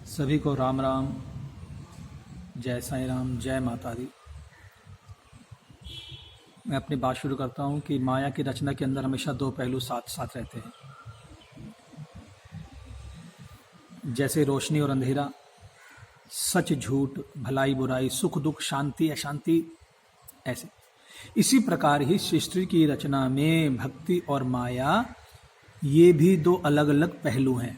सभी को राम राम, जय साईं राम, जय माता दी। मैं अपनी बात शुरू करता हूँ कि माया की रचना के अंदर हमेशा दो पहलू साथ साथ रहते हैं, जैसे रोशनी और अंधेरा, सच झूठ, भलाई बुराई, सुख दुख, शांति अशांति। ऐसे इसी प्रकार ही सृष्टि की रचना में भक्ति और माया ये भी दो अलग अलग पहलू हैं।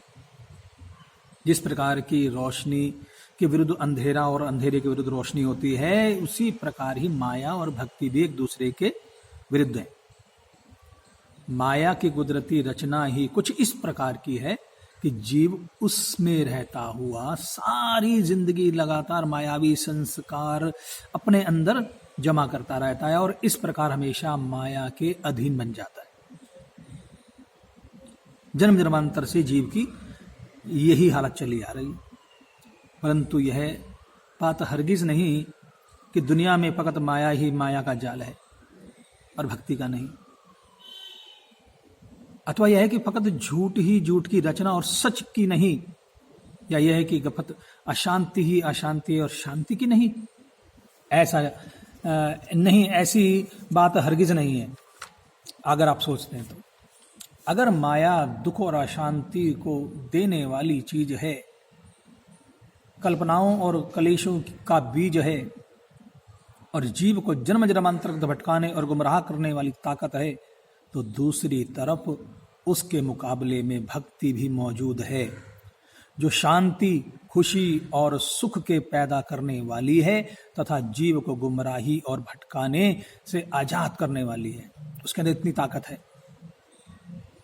जिस प्रकार की रोशनी के विरुद्ध अंधेरा और अंधेरे के विरुद्ध रोशनी होती है, उसी प्रकार ही माया और भक्ति भी एक दूसरे के विरुद्ध है। माया की कुदरती रचना ही कुछ इस प्रकार की है कि जीव उसमें रहता हुआ सारी जिंदगी लगातार मायावी संस्कार अपने अंदर जमा करता रहता है और इस प्रकार हमेशा माया के अधीन बन जाता है। जन्म जन्मांतर से जीव की यही हालत चली आ रही है, परंतु यह बात हरगिज नहीं कि दुनिया में फकत माया ही माया का जाल है और भक्ति का नहीं, अथवा यह है कि फकत झूठ ही झूठ की रचना और सच की नहीं, या यह है कि फकत अशांति ही अशांति और शांति की नहीं। ऐसा नहीं, ऐसी बात हरगिज नहीं है। अगर आप सोचते हैं तो अगर माया दुख और अशांति को देने वाली चीज है, कल्पनाओं और कलेशों का बीज है और जीव को जन्म जन्मांतर भटकाने और गुमराह करने वाली ताकत है, तो दूसरी तरफ उसके मुकाबले में भक्ति भी मौजूद है, जो शांति, खुशी और सुख के पैदा करने वाली है तथा जीव को गुमराही और भटकाने से आजाद करने वाली है। उसके अंदर इतनी ताकत है।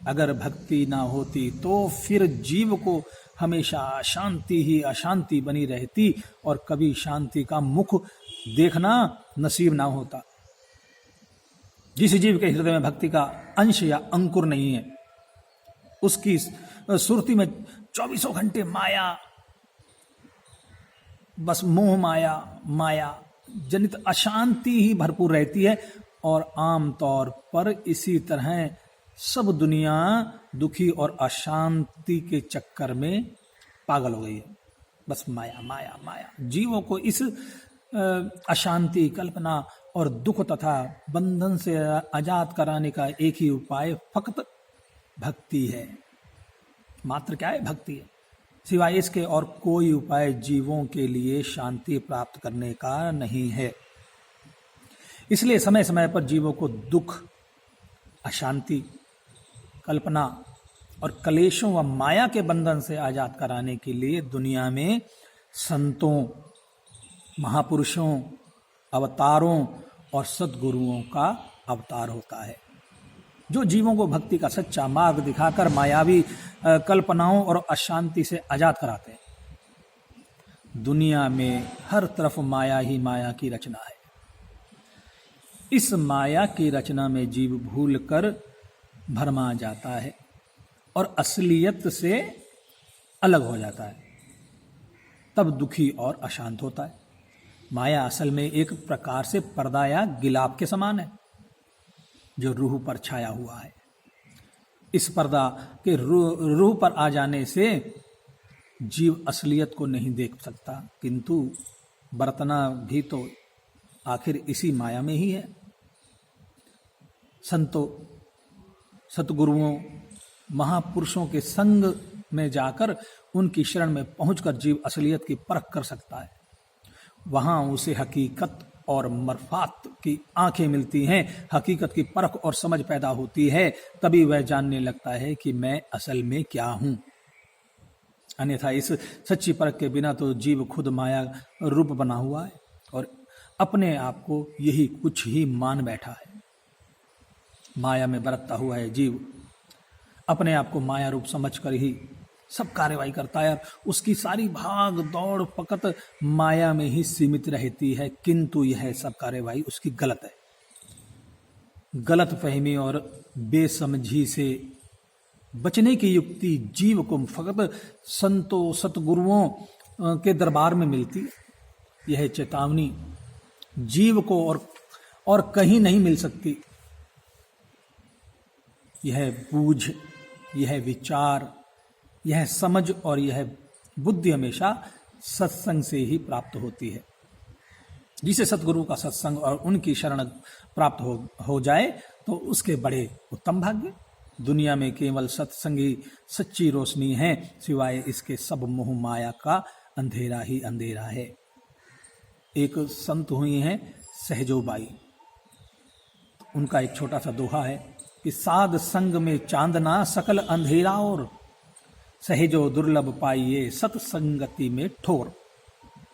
अगर भक्ति ना होती तो फिर जीव को हमेशा अशांति ही अशांति बनी रहती और कभी शांति का मुख देखना नसीब ना होता। जिस जीव के हृदय में भक्ति का अंश या अंकुर नहीं है, उसकी सुरती में 24 घंटे माया, बस मोह माया जनित अशांति ही भरपूर रहती है और आमतौर पर इसी तरह सब दुनिया दुखी और अशांति के चक्कर में पागल हो गई है। बस माया माया माया। जीवों को इस अशांति, कल्पना और दुख तथा बंधन से आजाद कराने का एक ही उपाय फकत भक्ति है। मात्र क्या है? भक्ति है। सिवाय इसके और कोई उपाय जीवों के लिए शांति प्राप्त करने का नहीं है। इसलिए समय समय पर जीवों को दुख, अशांति, कल्पना और कलेशों व माया के बंधन से आजाद कराने के लिए दुनिया में संतों, महापुरुषों, अवतारों और सद्गुरुओं का अवतार होता है, जो जीवों को भक्ति का सच्चा मार्ग दिखाकर मायावी कल्पनाओं और अशांति से आजाद कराते हैं। दुनिया में हर तरफ माया ही माया की रचना है। इस माया की रचना में जीव भूलकर भरमा जाता है और असलियत से अलग हो जाता है, तब दुखी और अशांत होता है। माया असल में एक प्रकार से पर्दा या गिलाफ के समान है, जो रूह पर छाया हुआ है। इस पर्दा के रूह पर आ जाने से जीव असलियत को नहीं देख सकता, किंतु बरतना भी तो आखिर इसी माया में ही है। संतों, सतगुरुओं, महापुरुषों के संग में जाकर उनकी शरण में पहुंचकर जीव असलियत की परख कर सकता है। वहां उसे हकीकत और मरफात की आंखें मिलती हैं, हकीकत की परख और समझ पैदा होती है। तभी वह जानने लगता है कि मैं असल में क्या हूं। अन्यथा इस सच्ची परख के बिना तो जीव खुद माया रूप बना हुआ है और अपने आप को यही कुछ ही मान बैठा है। माया में बरतता हुआ है जीव अपने आप को माया रूप समझकर ही सब कार्यवाही करता है। उसकी सारी भाग दौड़ फकत माया में ही सीमित रहती है, किंतु यह सब कार्यवाही उसकी गलत है। गलत फहमी और बेसमझी से बचने की युक्ति जीव को फकत संतों, सतगुरुओं के दरबार में मिलती है। यह चेतावनी जीव को और कहीं नहीं मिल सकती। यह बूझ, यह विचार, यह समझ और यह बुद्धि हमेशा सत्संग से ही प्राप्त होती है। जिसे सतगुरु का सत्संग और उनकी शरण प्राप्त हो जाए तो उसके बड़े उत्तम भाग्य। दुनिया में केवल सत्संगी सच्ची रोशनी है, सिवाय इसके सब मोह माया का अंधेरा ही अंधेरा है। एक संत हुई हैं सहजोबाई, उनका एक छोटा सा दोहा है कि साध संग में चांदना सकल अंधेरा और सहजो दुर्लभ पाइये सत्संगति में ठोर।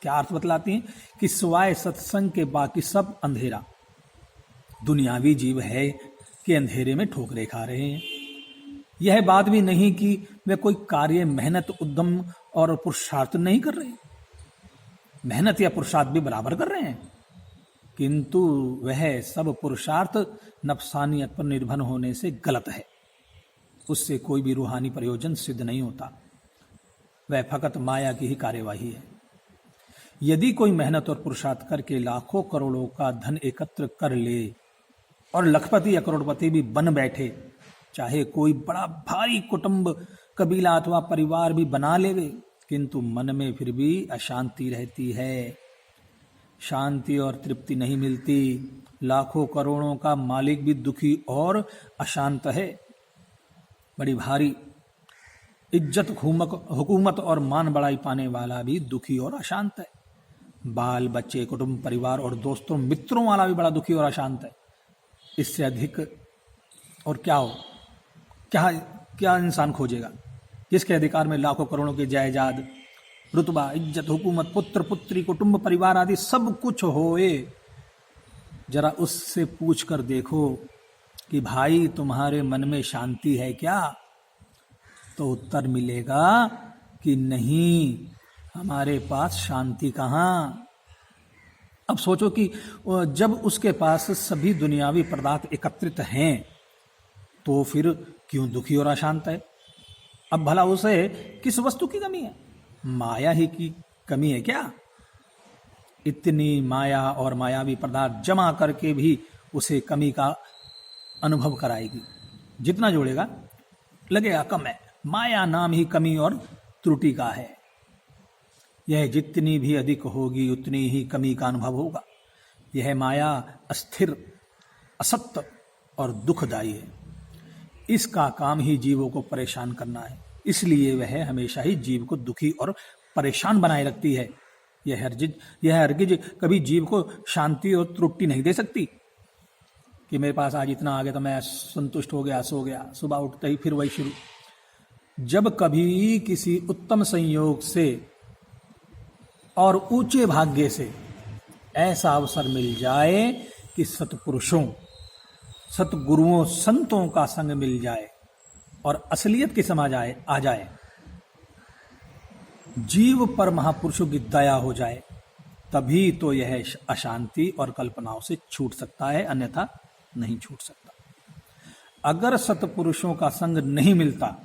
क्या अर्थ बतलाती हैं कि सिवाय सत्संग के बाकी सब अंधेरा। दुनियावी जीव है कि अंधेरे में ठोकरे खा रहे हैं। यह बात भी नहीं कि वे कोई कार्य मेहनत उद्यम और पुरुषार्थ नहीं कर रहे, मेहनत या पुरुषार्थ भी बराबर कर रहे हैं, किंतु वह सब पुरुषार्थ नफसानियत पर निर्भर होने से गलत है। उससे कोई भी रूहानी प्रयोजन सिद्ध नहीं होता, वह फकत माया की ही कार्यवाही है। यदि कोई मेहनत और पुरुषार्थ करके लाखों करोड़ों का धन एकत्र कर ले और लखपति या करोड़पति भी बन बैठे, चाहे कोई बड़ा भारी कुटुंब कबीला अथवा परिवार भी बना लेवे, किंतु मन में फिर भी अशांति रहती है, शांति और तृप्ति नहीं मिलती। लाखों करोड़ों का मालिक भी दुखी और अशांत है। बड़ी भारी इज्जत हुकूमत और मान बढ़ाई पाने वाला भी दुखी और अशांत है। बाल बच्चे कुटुंब परिवार और दोस्तों मित्रों वाला भी बड़ा दुखी और अशांत है। इससे अधिक और क्या हो, क्या इंसान खोजेगा जिसके अधिकार में लाखों करोड़ों की जायदाद, रुतबा, इज्जत, हुकूमत, पुत्र पुत्री, कुटुंब परिवार आदि सब कुछ होए। जरा उससे पूछ कर देखो कि भाई तुम्हारे मन में शांति है क्या, तो उत्तर मिलेगा कि नहीं, हमारे पास शांति कहाँ। अब सोचो कि जब उसके पास सभी दुनियावी पदार्थ एकत्रित हैं तो फिर क्यों दुखी और अशांत है। अब भला उसे किस वस्तु की कमी है, माया ही की कमी है क्या? इतनी माया और मायावी पदार्थ जमा करके भी उसे कमी का अनुभव कराएगी। जितना जोड़ेगा लगेगा कम है। माया नाम ही कमी और त्रुटि का है। यह जितनी भी अधिक होगी उतनी ही कमी का अनुभव होगा। यह माया अस्थिर, असत्य और दुखदायी है। इसका काम ही जीवों को परेशान करना है, इसलिए वह हमेशा ही जीव को दुखी और परेशान बनाए रखती है। यह हरगिज कभी जीव को शांति और तृप्ति नहीं दे सकती कि मेरे पास आज इतना आ गया तो मैं संतुष्ट हो गया, सो गया, सुबह उठते ही फिर वही शुरू। जब कभी किसी उत्तम संयोग से और ऊंचे भाग्य से ऐसा अवसर मिल जाए कि सत्पुरुषों, सतगुरुओं, संतों का संग मिल जाए और असलियत की समझ आ जाए, जीव पर महापुरुषों की दया हो जाए, तभी तो यह अशांति और कल्पनाओं से छूट सकता है, अन्यथा नहीं छूट सकता। अगर सतपुरुषों का संग नहीं मिलता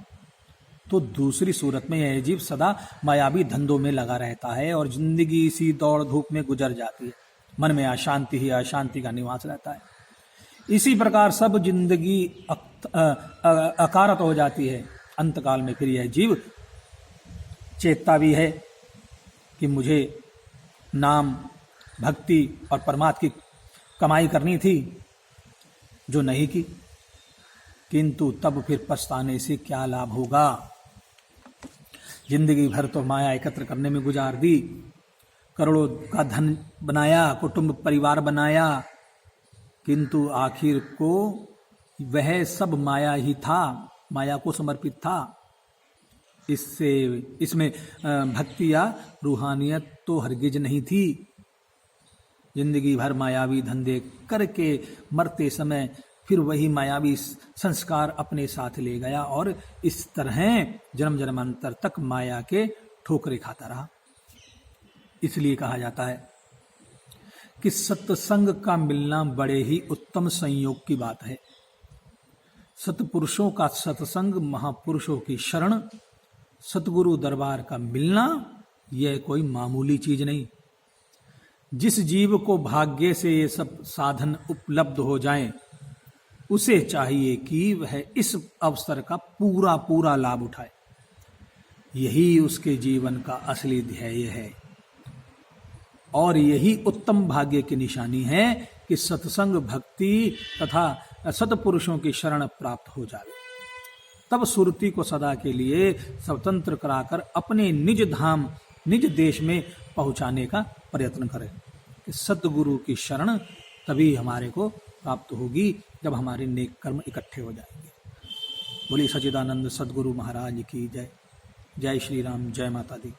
तो दूसरी सूरत में यह जीव सदा मायावी धंधों में लगा रहता है और जिंदगी इसी दौड़ धूप में गुजर जाती है। मन में अशांति ही अशांति का निवास रहता है। इसी प्रकार सब जिंदगी अकारत हो जाती है। अंतकाल में फिर यह जीव चेतता भी है कि मुझे नाम, भक्ति और परमात्मा की कमाई करनी थी, जो नहीं की, किंतु तब फिर पछताने से क्या लाभ होगा। जिंदगी भर तो माया एकत्र करने में गुजार दी, करोड़ों का धन बनाया, कुटुंब परिवार बनाया, किंतु आखिर को वह सब माया ही था, माया को समर्पित था। इसमें भक्ति या रूहानियत तो हरगिज नहीं थी। जिंदगी भर मायावी धंधे करके मरते समय फिर वही मायावी संस्कार अपने साथ ले गया और इस तरह जन्म जन्मांतर तक माया के ठोकरे खाता रहा। इसलिए कहा जाता है कि सत्संग का मिलना बड़े ही उत्तम संयोग की बात है। सतपुरुषों का सत्संग, महापुरुषों की शरण, सतगुरु दरबार का मिलना, यह कोई मामूली चीज नहीं। जिस जीव को भाग्य से ये सब साधन उपलब्ध हो जाएं, उसे चाहिए कि वह इस अवसर का पूरा पूरा लाभ उठाए। यही उसके जीवन का असली ध्येय है और यही उत्तम भाग्य की निशानी है कि सत्संग भक्ति तथा सत्पुरुषों की शरण प्राप्त हो जाए। तब सुरती को सदा के लिए स्वतंत्र कराकर अपने निज धाम निज देश में पहुंचाने का प्रयत्न करें। कि सद्गुरु की शरण तभी हमारे को प्राप्त होगी जब हमारे नेक कर्म इकट्ठे हो जाएंगे। बोलिए सच्चिदानंद सद्गुरु महाराज की जय। जय श्री राम, जय माता दी।